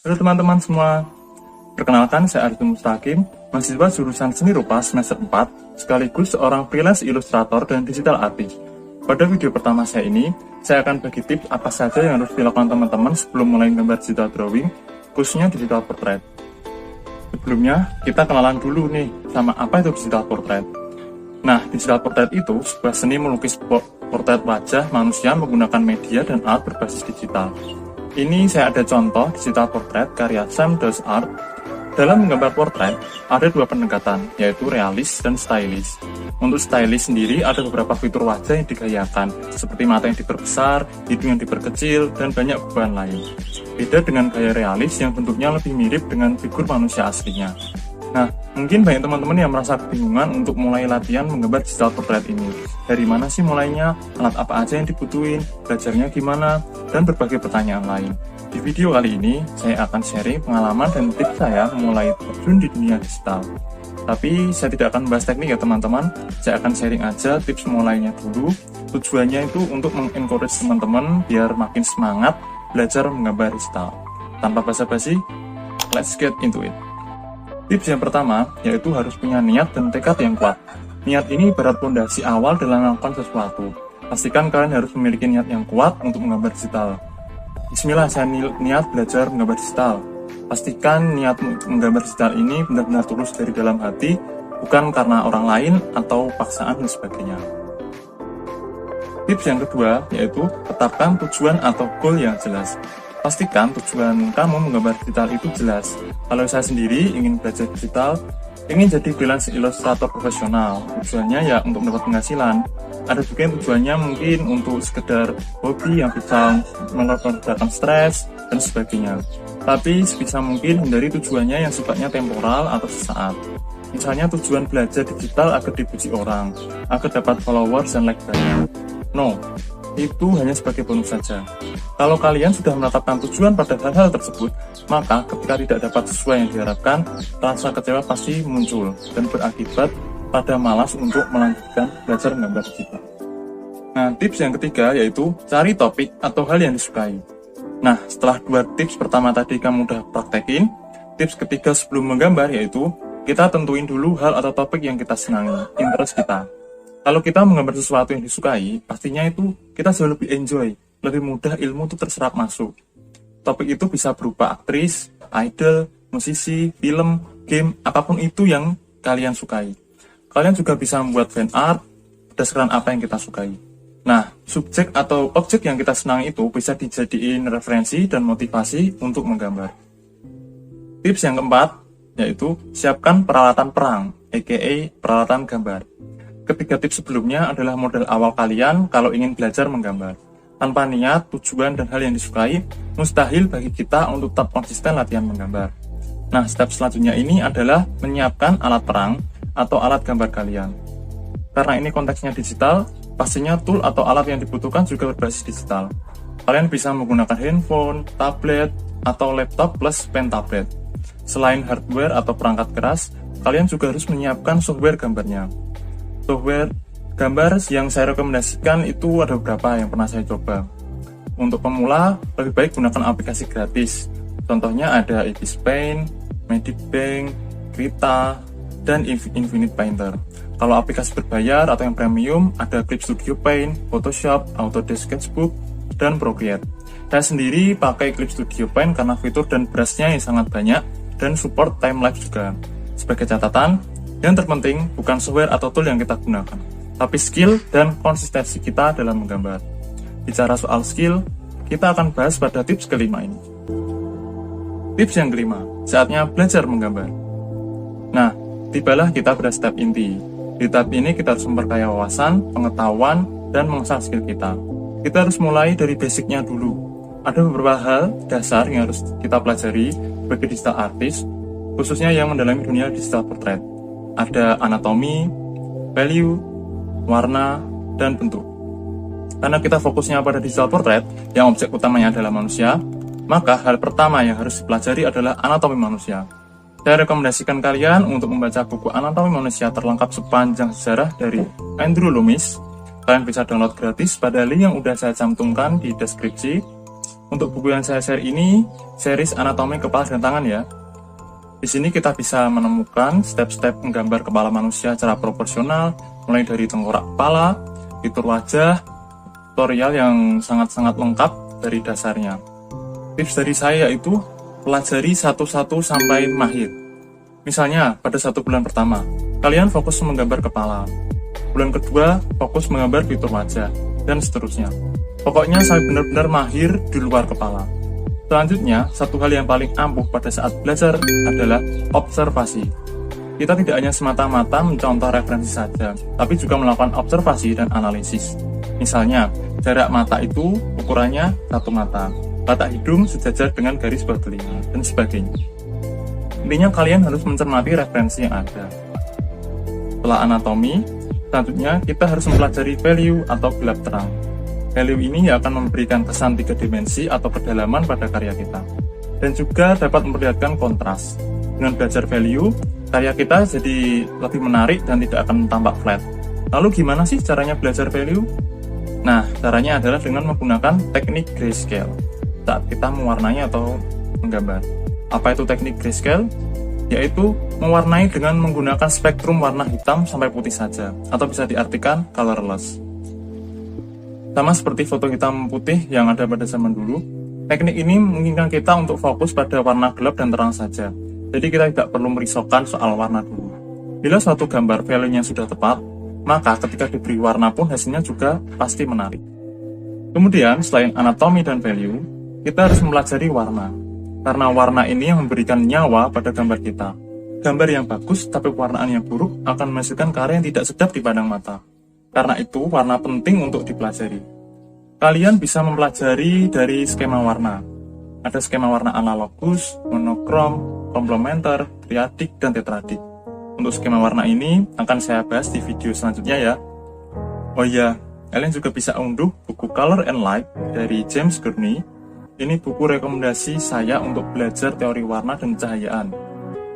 Halo teman-teman semua, perkenalkan saya Arifin Mustaqim, mahasiswa jurusan Seni Rupa semester 4, sekaligus seorang freelance ilustrator dan digital artist. Pada video pertama saya ini, saya akan bagi tips apa saja yang harus dilakukan teman-teman sebelum mulai gambar digital drawing, khususnya digital portrait. Sebelumnya, kita kenalan dulu nih sama apa itu digital portrait. Nah, digital portrait itu sebuah seni melukis portrait wajah manusia menggunakan media dan alat berbasis digital. Ini saya ada contoh digital portrait karya Sam Does Art. Dalam menggambar portrait, ada dua pendekatan, yaitu realis dan stylish. Untuk stylish sendiri, ada beberapa fitur wajah yang digayakan, seperti mata yang diperbesar, hidung yang diperkecil, dan banyak perubahan lain. Beda dengan gaya realis yang bentuknya lebih mirip dengan figur manusia aslinya. Nah, mungkin banyak teman-teman yang merasa kebingungan untuk mulai latihan menggambar digital portrait ini. Dari mana sih mulainya, alat apa aja yang dibutuhin, belajarnya gimana, dan berbagai pertanyaan lain. Di video kali ini, saya akan sharing pengalaman dan tips saya mulai terjun di dunia digital. Tapi saya tidak akan membahas teknik ya teman-teman, saya akan sharing aja tips mulainya dulu. Tujuannya itu untuk mengencourage teman-teman biar makin semangat belajar menggambar digital. Tanpa basa-basi, let's get into it. Tips yang pertama, yaitu harus punya niat dan tekad yang kuat. Niat ini ibarat fondasi awal dalam melakukan sesuatu. Pastikan kalian harus memiliki niat yang kuat untuk menggambar digital. Bismillah, saya niat belajar menggambar digital. Pastikan niat menggambar digital ini benar-benar tulus dari dalam hati, bukan karena orang lain atau paksaan dan sebagainya. Tips yang kedua, yaitu tetapkan tujuan atau goal yang jelas. Pastikan tujuan kamu menggambar digital itu jelas. Kalau saya sendiri ingin belajar digital, ingin jadi freelance ilustrator profesional. Tujuannya ya untuk mendapat penghasilan. Ada juga yang tujuannya mungkin untuk sekedar hobi yang bisa meredakan stres dan sebagainya. Tapi sebisa mungkin hindari tujuannya yang sifatnya temporal atau sesaat. Misalnya tujuan belajar digital agar dipuji orang, agar dapat followers dan like banyak. No, itu hanya sebagai bonus saja. Kalau kalian sudah menetapkan tujuan pada hal-hal tersebut, maka ketika tidak dapat sesuai yang diharapkan, rasa kecewa pasti muncul dan berakibat pada malas untuk melanjutkan belajar menggambar digital. Nah, tips yang ketiga yaitu cari topik atau hal yang disukai. Nah, setelah dua tips pertama tadi kamu udah praktekin, tips ketiga sebelum menggambar yaitu kita tentuin dulu hal atau topik yang kita senangi, interest kita. Kalau kita menggambar sesuatu yang disukai, pastinya itu kita jauh lebih enjoy, lebih mudah ilmu itu terserap masuk. Topik itu bisa berupa aktris, idol, musisi, film, game, apapun itu yang kalian sukai. Kalian juga bisa membuat fan art berdasarkan apa yang kita sukai. Nah, subjek atau objek yang kita senangi itu bisa dijadiin referensi dan motivasi untuk menggambar. Tips yang keempat, yaitu siapkan peralatan perang, aka peralatan gambar. Ketiga tips sebelumnya adalah modal awal kalian kalau ingin belajar menggambar. Tanpa niat, tujuan, dan hal yang disukai, mustahil bagi kita untuk tetap konsisten latihan menggambar. Nah, step selanjutnya ini adalah menyiapkan alat perang atau alat gambar kalian. Karena ini konteksnya digital, pastinya tool atau alat yang dibutuhkan juga berbasis digital. Kalian bisa menggunakan handphone, tablet, atau laptop plus pen tablet. Selain hardware atau perangkat keras, kalian juga harus menyiapkan software gambarnya. Software gambar yang saya rekomendasikan itu ada beberapa yang pernah saya coba. Untuk pemula, lebih baik gunakan aplikasi gratis. Contohnya ada Ibis Paint, Magic Bank, Krita, dan Infinite Painter. Kalau aplikasi berbayar atau yang premium, ada Clip Studio Paint, Photoshop, Autodesk Sketchbook, dan Procreate. Saya sendiri pakai Clip Studio Paint karena fitur dan brushnya yang sangat banyak, dan support time-lapse juga. Sebagai catatan, yang terpenting bukan software atau tool yang kita gunakan, tapi skill dan konsistensi kita dalam menggambar. Bicara soal skill, kita akan bahas pada tips kelima ini. Tips yang kelima, saatnya belajar menggambar. Nah, tibalah kita pada step inti. Di tahap ini kita harus memperkaya wawasan, pengetahuan, dan mengasah skill kita. Kita harus mulai dari basicnya dulu. Ada beberapa hal dasar yang harus kita pelajari sebagai digital artist, khususnya yang mendalami dunia digital portrait. Ada anatomi, value, warna, dan bentuk. Karena kita fokusnya pada digital portrait, yang objek utamanya adalah manusia, maka hal pertama yang harus dipelajari adalah anatomi manusia. Saya rekomendasikan kalian untuk membaca buku Anatomi Manusia Terlengkap Sepanjang Sejarah dari Andrew Loomis. Kalian bisa download gratis pada link yang udah saya cantumkan di deskripsi. Untuk buku yang saya share ini, series Anatomi Kepala dan Tangan ya. Di sini kita bisa menemukan step-step menggambar kepala manusia secara proporsional, mulai dari tengkorak kepala, fitur wajah, tutorial yang sangat-sangat lengkap dari dasarnya. Tips dari saya yaitu pelajari satu-satu sampai mahir. Misalnya, pada 1 bulan pertama, kalian fokus menggambar kepala. Bulan kedua, fokus menggambar fitur wajah, dan seterusnya. Pokoknya saya benar-benar mahir di luar kepala. Selanjutnya, satu hal yang paling ampuh pada saat belajar adalah observasi. Kita tidak hanya semata-mata mencontoh referensi saja, tapi juga melakukan observasi dan analisis. Misalnya, jarak mata itu ukurannya 1 mata. Letak hidung sejajar dengan garis bawah telinga, dan sebagainya. Intinya kalian harus mencermati referensi yang ada. Setelah anatomi, selanjutnya kita harus mempelajari value atau gelap terang. Value ini akan memberikan kesan 3 dimensi atau kedalaman pada karya kita. Dan juga dapat memperlihatkan kontras. Dengan belajar value, karya kita jadi lebih menarik dan tidak akan tampak flat. Lalu gimana sih caranya belajar value? Nah, caranya adalah dengan menggunakan teknik grayscale saat kita mewarnai atau menggambar. Apa itu teknik grayscale? Yaitu mewarnai dengan menggunakan spektrum warna hitam sampai putih saja, atau bisa diartikan colorless. Sama seperti foto hitam putih yang ada pada zaman dulu, teknik ini memungkinkan kita untuk fokus pada warna gelap dan terang saja. Jadi kita tidak perlu merisaukan soal warna dulu. Bila suatu gambar value-nya sudah tepat, maka ketika diberi warna pun hasilnya juga pasti menarik. Kemudian, selain anatomi dan value, kita harus mempelajari warna, karena warna ini yang memberikan nyawa pada gambar kita. Gambar yang bagus tapi warnaan yang buruk akan menghasilkan karya yang tidak sedap dipandang mata. Karena itu, warna penting untuk dipelajari. Kalian bisa mempelajari dari skema warna. Ada skema warna analogus, monokrom, komplementer, triadik, dan tetradik. Untuk skema warna ini akan saya bahas di video selanjutnya ya. Oh iya, kalian juga bisa unduh buku Color and Light dari James Gurney. Ini buku rekomendasi saya untuk belajar teori warna dan cahayaan.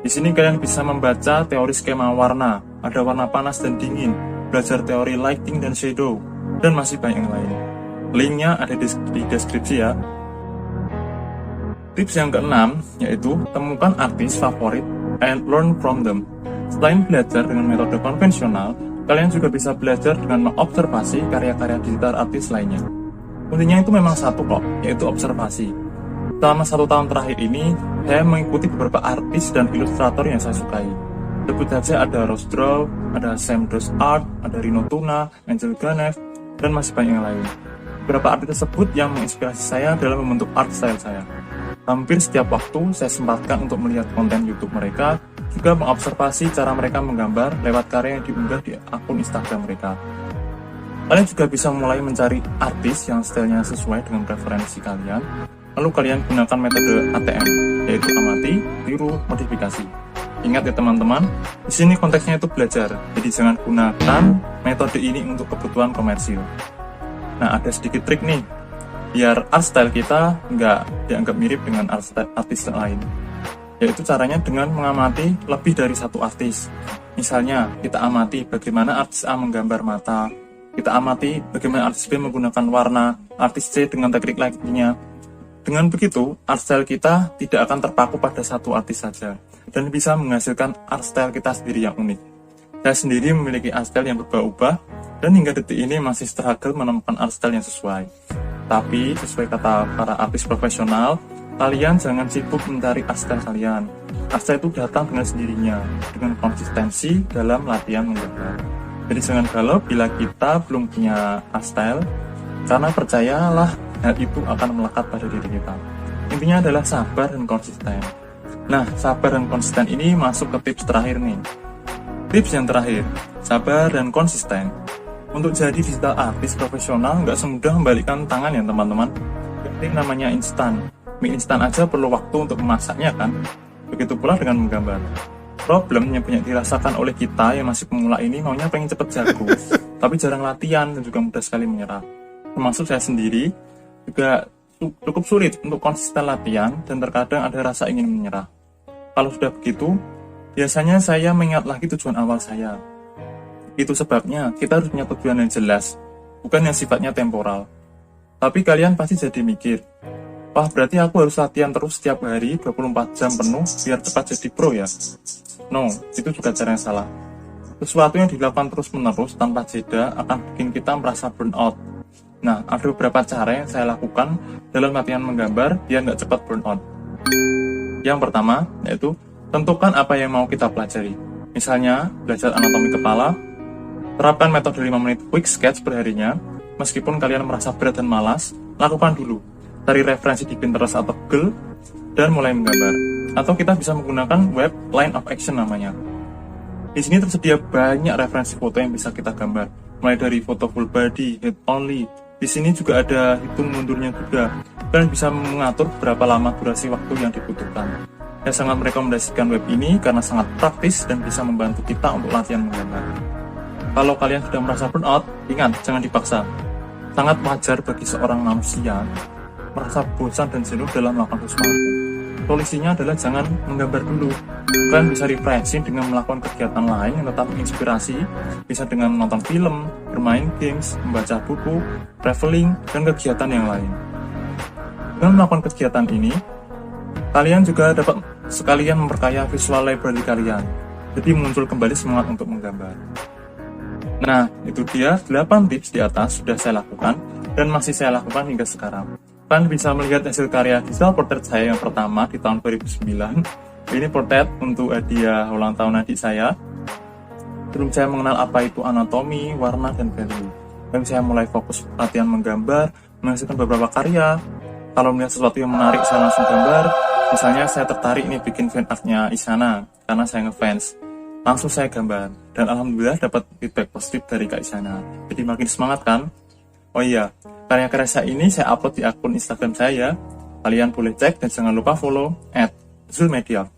Di sini kalian bisa membaca teori skema warna, ada warna panas dan dingin, belajar teori lighting dan shadow, dan masih banyak yang lain. Linknya ada di deskripsi ya. Tips yang keenam, yaitu temukan artis favorit and learn from them. Selain belajar dengan metode konvensional, kalian juga bisa belajar dengan mengobservasi karya-karya digital artis lainnya. Kuncinya itu memang satu kok, yaitu observasi. Selama 1 tahun terakhir ini, saya mengikuti beberapa artis dan ilustrator yang saya sukai. Sebut saja ada Rose Draw, ada Sam Does Art, ada Rino Tuna, Angel Ganev, dan masih banyak yang lain. Beberapa artis tersebut yang menginspirasi saya dalam membentuk art style saya. Hampir setiap waktu saya sempatkan untuk melihat konten YouTube mereka, juga mengobservasi cara mereka menggambar lewat karya yang diunggah di akun Instagram mereka. Kalian juga bisa mulai mencari artis yang stylenya sesuai dengan preferensi kalian, lalu kalian gunakan metode ATM, yaitu amati, tiru, modifikasi. Ingat ya teman-teman, di sini konteksnya itu belajar, jadi jangan gunakan metode ini untuk kebutuhan komersil. Nah, ada sedikit trik nih, biar art style kita nggak dianggap mirip dengan art style artis lain. Yaitu caranya dengan mengamati lebih dari satu artis. Misalnya, kita amati bagaimana artis A menggambar mata, kita amati bagaimana artis B menggunakan warna, artis C dengan teknik lightingnya. Dengan begitu, art style kita tidak akan terpaku pada satu artis saja, dan bisa menghasilkan art style kita sendiri yang unik. Saya sendiri memiliki art style yang berubah-ubah, dan hingga detik ini masih struggle menemukan art style yang sesuai. Tapi, sesuai kata para artis profesional, kalian jangan sibuk mencari art style kalian. Art style itu datang dengan sendirinya, dengan konsistensi dalam latihan menggambar. Jadi jangan galau bila kita belum punya art style, karena percayalah hal itu akan melekat pada diri kita. Intinya adalah sabar dan konsisten. Nah, sabar dan konsisten ini masuk ke tips terakhir nih. Tips yang terakhir, sabar dan konsisten. Untuk jadi digital artist profesional nggak semudah membalikkan tangan ya teman-teman. Yang namanya instan. Mie instan aja perlu waktu untuk memasaknya kan. Begitu pula dengan menggambar. Problem yang banyak dirasakan oleh kita yang masih pemula ini maunya pengen cepet jago, tapi jarang latihan dan juga mudah sekali menyerah. Termasuk saya sendiri juga cukup sulit untuk konsisten latihan dan terkadang ada rasa ingin menyerah. Kalau sudah begitu, biasanya saya mengingat lagi tujuan awal saya. Itu sebabnya kita harus punya tujuan yang jelas, bukan yang sifatnya temporal. Tapi kalian pasti jadi mikir, wah berarti aku harus latihan terus setiap hari 24 jam penuh biar cepat jadi pro ya? No, itu juga cara yang salah. Sesuatu yang dilakukan terus-menerus tanpa jeda akan bikin kita merasa burnout. Nah, ada beberapa cara yang saya lakukan dalam latihan menggambar biar nggak cepat burnout. Yang pertama, yaitu tentukan apa yang mau kita pelajari. Misalnya, belajar anatomi kepala, terapkan metode 5 menit quick sketch perharinya. Meskipun kalian merasa berat dan malas, lakukan dulu. Cari referensi di Pinterest atau Google, dan mulai menggambar. Atau kita bisa menggunakan web line of action namanya. Di sini tersedia banyak referensi foto yang bisa kita gambar, mulai dari foto full body, head only. Di sini juga ada hitung mundurnya juga. Kalian bisa mengatur berapa lama durasi waktu yang dibutuhkan. Saya sangat merekomendasikan web ini karena sangat praktis dan bisa membantu kita untuk latihan menggambar. Kalau kalian sudah merasa burnout, ingat, jangan dipaksa. Sangat wajar bagi seorang manusia merasa bosan dan jenuh dalam melakukan sesuatu. Solusinya adalah jangan menggambar dulu. Kalian bisa refreshing dengan melakukan kegiatan lain yang tetap menginspirasi, bisa dengan menonton film, bermain games, membaca buku, traveling, dan kegiatan yang lain. Dengan melakukan kegiatan ini, kalian juga dapat sekalian memperkaya visual library kalian. Jadi muncul kembali semangat untuk menggambar. Nah, itu dia 8 tips di atas sudah saya lakukan dan masih saya lakukan hingga sekarang. Kalian bisa melihat hasil karya digital portrait saya yang pertama di tahun 2009. Ini portrait untuk hadiah ulang tahun adik saya. Sebelum saya mengenal apa itu anatomi, warna, dan value. Dan saya mulai fokus latihan menggambar, menghasilkan beberapa karya. Kalau melihat sesuatu yang menarik, saya langsung gambar. Misalnya saya tertarik nih bikin fan art-nya Isyana, karena saya ngefans. Langsung saya gambar, dan alhamdulillah dapat feedback positif dari Kak Isyana. Jadi makin semangat kan? Oh iya, karya-karya saya ini saya upload di akun Instagram saya. Kalian boleh cek dan jangan lupa follow @zulmedia.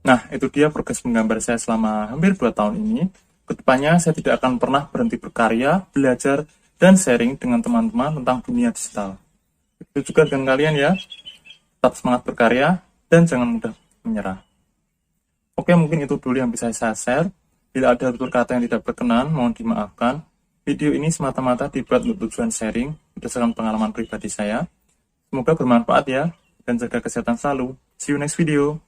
Nah, itu dia progres menggambar saya selama hampir 2 tahun ini. Kedepannya saya tidak akan pernah berhenti berkarya, belajar, dan sharing dengan teman-teman tentang dunia digital. Itu juga dengan kalian ya. Tetap semangat berkarya, dan jangan mudah menyerah. Oke, mungkin itu dulu yang bisa saya share. Bila ada tutur kata yang tidak berkenan, mohon dimaafkan. Video ini semata-mata dibuat untuk tujuan sharing berdasarkan pengalaman pribadi saya. Semoga bermanfaat ya, dan jaga kesehatan selalu. See you next video.